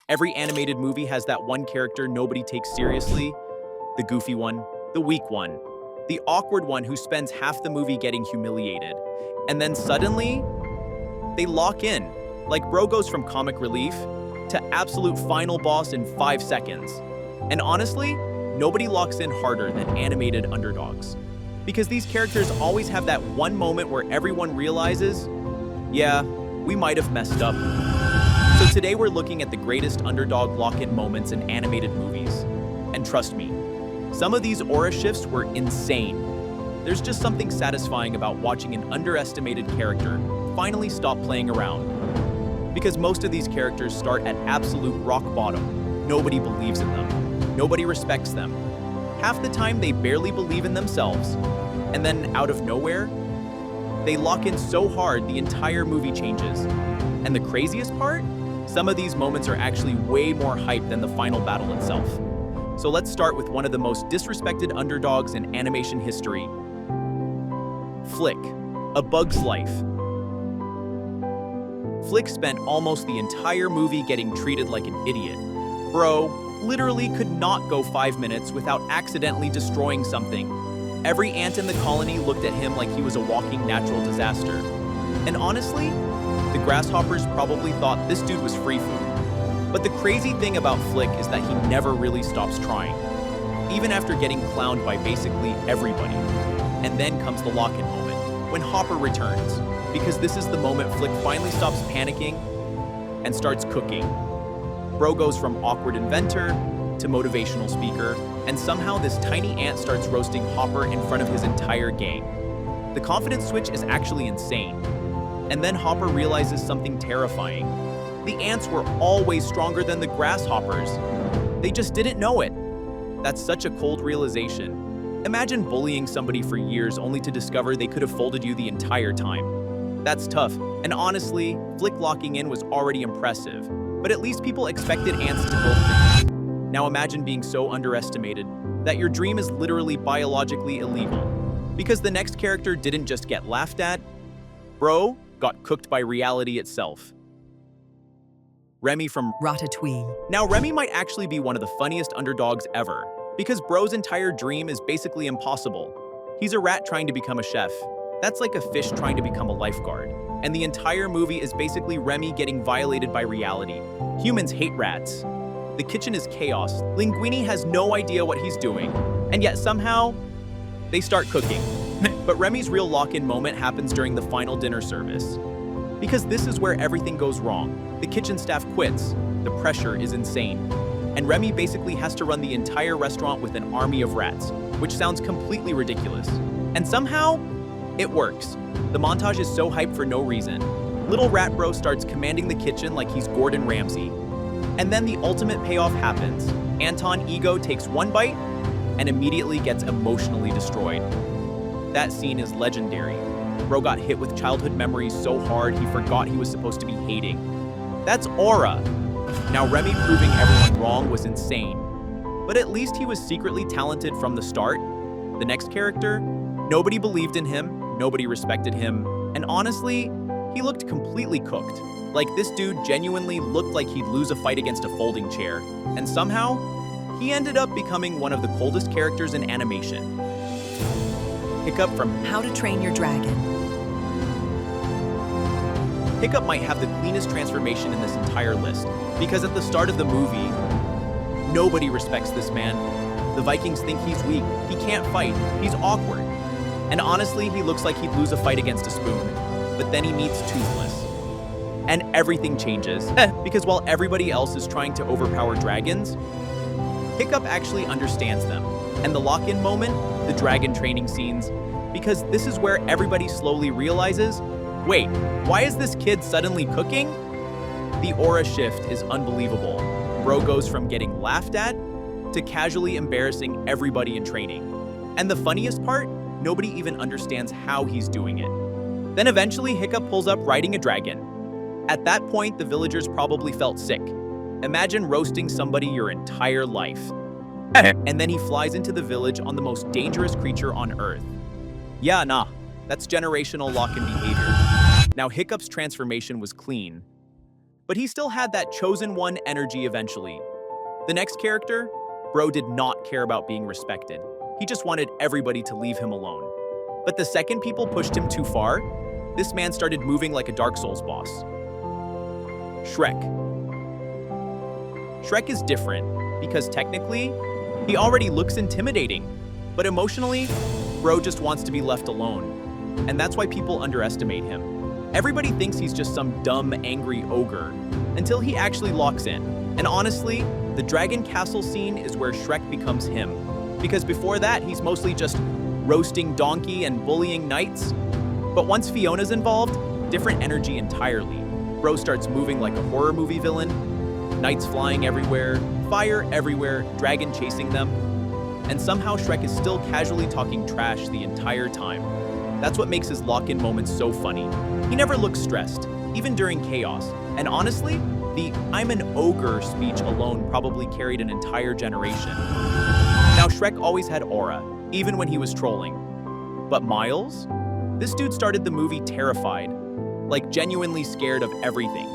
Every animated movie has that one character nobody takes seriously. The goofy one, the weak one, the awkward one who spends half the movie getting humiliated. And then suddenly, they lock in. Like bro goes from comic relief to absolute final boss in 5 seconds. And honestly, nobody locks in harder than animated underdogs. Because these characters always have that one moment where everyone realizes, yeah, we might have messed up. So today we're looking at the greatest underdog lock-in moments in animated movies. And trust me, some of these aura shifts were insane. There's just something satisfying about watching an underestimated character finally stop playing around. Because most of these characters start at absolute rock bottom. Nobody believes in them. Nobody respects them. Half the time they barely believe in themselves. And then out of nowhere, they lock in so hard the entire movie changes. And the craziest part? Some of these moments are actually way more hype than the final battle itself. So let's start with one of the most disrespected underdogs in animation history. Flick, A Bug's Life. Flick spent almost the entire movie getting treated like an idiot. Bro literally could not go 5 minutes without accidentally destroying something. Every ant in the colony looked at him like he was a walking natural disaster. And honestly, the grasshoppers probably thought this dude was free food. But the crazy thing about Flick is that he never really stops trying, even after getting clowned by basically everybody. And then comes the lock-in moment, when Hopper returns, because this is the moment Flick finally stops panicking and starts cooking. Bro goes from awkward inventor to motivational speaker, and somehow this tiny ant starts roasting Hopper in front of his entire gang. The confidence switch is actually insane. And then Hopper realizes something terrifying. The ants were always stronger than the grasshoppers. They just didn't know it. That's such a cold realization. Imagine bullying somebody for years only to discover they could have folded you the entire time. That's tough, and honestly, Flick locking in was already impressive, but at least people expected ants to build things. Now imagine being so underestimated that your dream is literally biologically illegal. Because the next character didn't just get laughed at, bro got cooked by reality itself. Remy from Ratatouille. Now Remy might actually be one of the funniest underdogs ever, because bro's entire dream is basically impossible. He's a rat trying to become a chef. That's like a fish trying to become a lifeguard. And the entire movie is basically Remy getting violated by reality. Humans hate rats. The kitchen is chaos. Linguini has no idea what he's doing. And yet somehow, they start cooking. But Remy's real lock-in moment happens during the final dinner service. Because this is where everything goes wrong. The kitchen staff quits. The pressure is insane. And Remy basically has to run the entire restaurant with an army of rats, which sounds completely ridiculous. And somehow, it works. The montage is so hyped for no reason. Little Rat Bro starts commanding the kitchen like he's Gordon Ramsay. And then the ultimate payoff happens. Anton Ego takes one bite and immediately gets emotionally destroyed. That scene is legendary. Bro got hit with childhood memories so hard he forgot he was supposed to be hating. That's aura. Now Remy proving everyone wrong was insane. But at least he was secretly talented from the start. The next character, nobody believed in him, nobody respected him, and honestly, he looked completely cooked. Like this dude genuinely looked like he'd lose a fight against a folding chair. And somehow, he ended up becoming one of the coldest characters in animation. Hiccup from How to Train Your Dragon. Hiccup might have the cleanest transformation in this entire list, because at the start of the movie, nobody respects this man. The Vikings think he's weak, he can't fight, he's awkward. And honestly, he looks like he'd lose a fight against a spoon. But then he meets Toothless. And everything changes, because while everybody else is trying to overpower dragons, Hiccup actually understands them. And the lock-in moment, the dragon training scenes, because this is where everybody slowly realizes, wait, why is this kid suddenly cooking? The aura shift is unbelievable. Bro goes from getting laughed at to casually embarrassing everybody in training. And the funniest part, nobody even understands how he's doing it. Then eventually Hiccup pulls up riding a dragon. At that point, the villagers probably felt sick. Imagine roasting somebody your entire life. And then he flies into the village on the most dangerous creature on Earth. Yeah, nah, that's generational lock-in behavior. Now Hiccup's transformation was clean, but he still had that chosen one energy eventually. The next character, Bro did not care about being respected. He just wanted everybody to leave him alone. But the second people pushed him too far, this man started moving like a Dark Souls boss. Shrek. Shrek is different because technically, he already looks intimidating, but emotionally, Bro just wants to be left alone. And that's why people underestimate him. Everybody thinks he's just some dumb, angry ogre until he actually locks in. And honestly, the Dragon Castle scene is where Shrek becomes him. Because before that, he's mostly just roasting Donkey and bullying knights. But once Fiona's involved, different energy entirely. Bro starts moving like a horror movie villain, knights flying everywhere, fire everywhere, dragon chasing them. And somehow Shrek is still casually talking trash the entire time. That's what makes his lock-in moments so funny. He never looks stressed, even during chaos. And honestly, the "I'm an ogre" speech alone probably carried an entire generation. Now, Shrek always had aura, even when he was trolling. But Miles? This dude started the movie terrified, like genuinely scared of everything.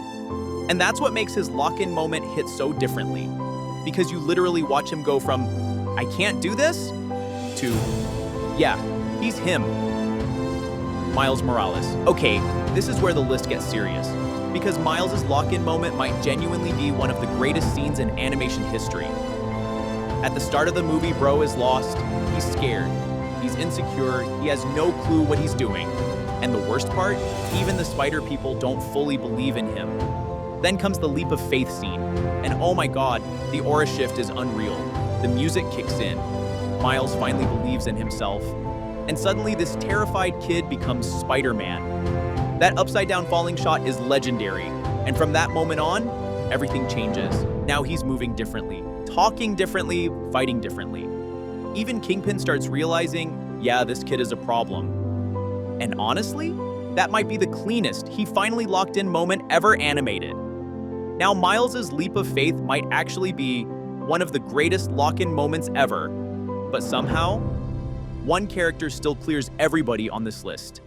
And that's what makes his lock-in moment hit so differently. Because you literally watch him go from, "I can't do this," to, "Yeah, he's him." Miles Morales. Okay, this is where the list gets serious. Because Miles' lock-in moment might genuinely be one of the greatest scenes in animation history. At the start of the movie, Bro is lost, he's scared, he's insecure, he has no clue what he's doing. And the worst part, even the spider people don't fully believe in him. Then comes the leap of faith scene, and oh my god, the aura shift is unreal. The music kicks in, Miles finally believes in himself, and suddenly this terrified kid becomes Spider-Man. That upside-down falling shot is legendary, and from that moment on, everything changes. Now he's moving differently, talking differently, fighting differently. Even Kingpin starts realizing, yeah, this kid is a problem. And honestly, that might be the cleanest, he finally locked in moment ever animated. Now Miles' leap of faith might actually be one of the greatest lock-in moments ever, but somehow, one character still clears everybody on this list.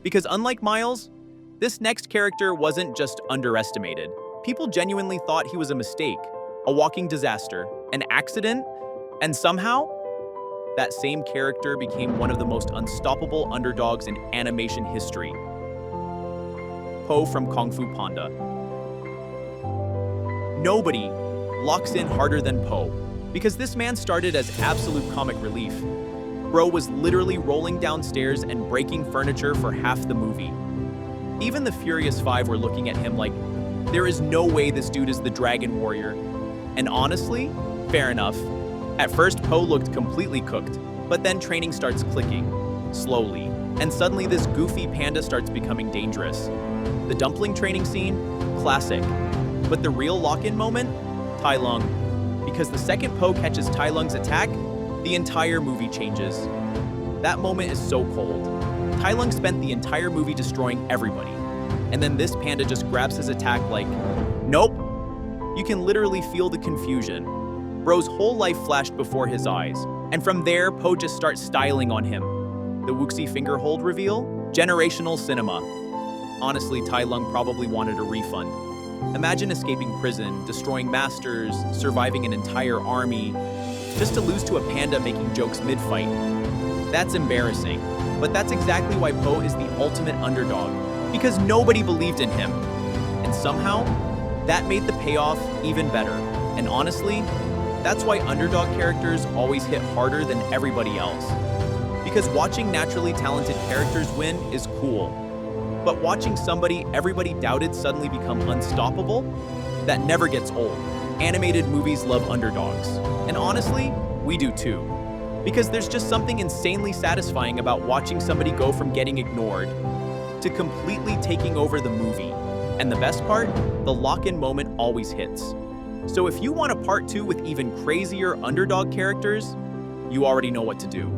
Because unlike Miles, this next character wasn't just underestimated. People genuinely thought he was a mistake, a walking disaster, an accident, and somehow, that same character became one of the most unstoppable underdogs in animation history. Po from Kung Fu Panda. Nobody locks in harder than Po, because this man started as absolute comic relief. Bro was literally rolling downstairs and breaking furniture for half the movie. Even the Furious Five were looking at him like, there is no way this dude is the Dragon Warrior. And honestly, fair enough. At first, Po looked completely cooked, but then training starts clicking, slowly, and suddenly this goofy panda starts becoming dangerous. The dumpling training scene, classic. But the real lock-in moment, Tai Lung. Because the second Po catches Tai Lung's attack, the entire movie changes. That moment is so cold. Tai Lung spent the entire movie destroying everybody. And then this panda just grabs his attack like, nope. You can literally feel the confusion. Bro's whole life flashed before his eyes. And from there, Po just starts styling on him. The Wuxi finger hold reveal? Generational cinema. Honestly, Tai Lung probably wanted a refund. Imagine escaping prison, destroying masters, surviving an entire army, just to lose to a panda making jokes mid-fight. That's embarrassing. But that's exactly why Po is the ultimate underdog, because nobody believed in him. And somehow, that made the payoff even better. And honestly, that's why underdog characters always hit harder than everybody else. Because watching naturally talented characters win is cool. But watching somebody everybody doubted suddenly become unstoppable, that never gets old. Animated movies love underdogs. And honestly, we do too. Because there's just something insanely satisfying about watching somebody go from getting ignored to completely taking over the movie. And the best part, the lock-in moment always hits. So if you want a part 2 with even crazier underdog characters, you already know what to do.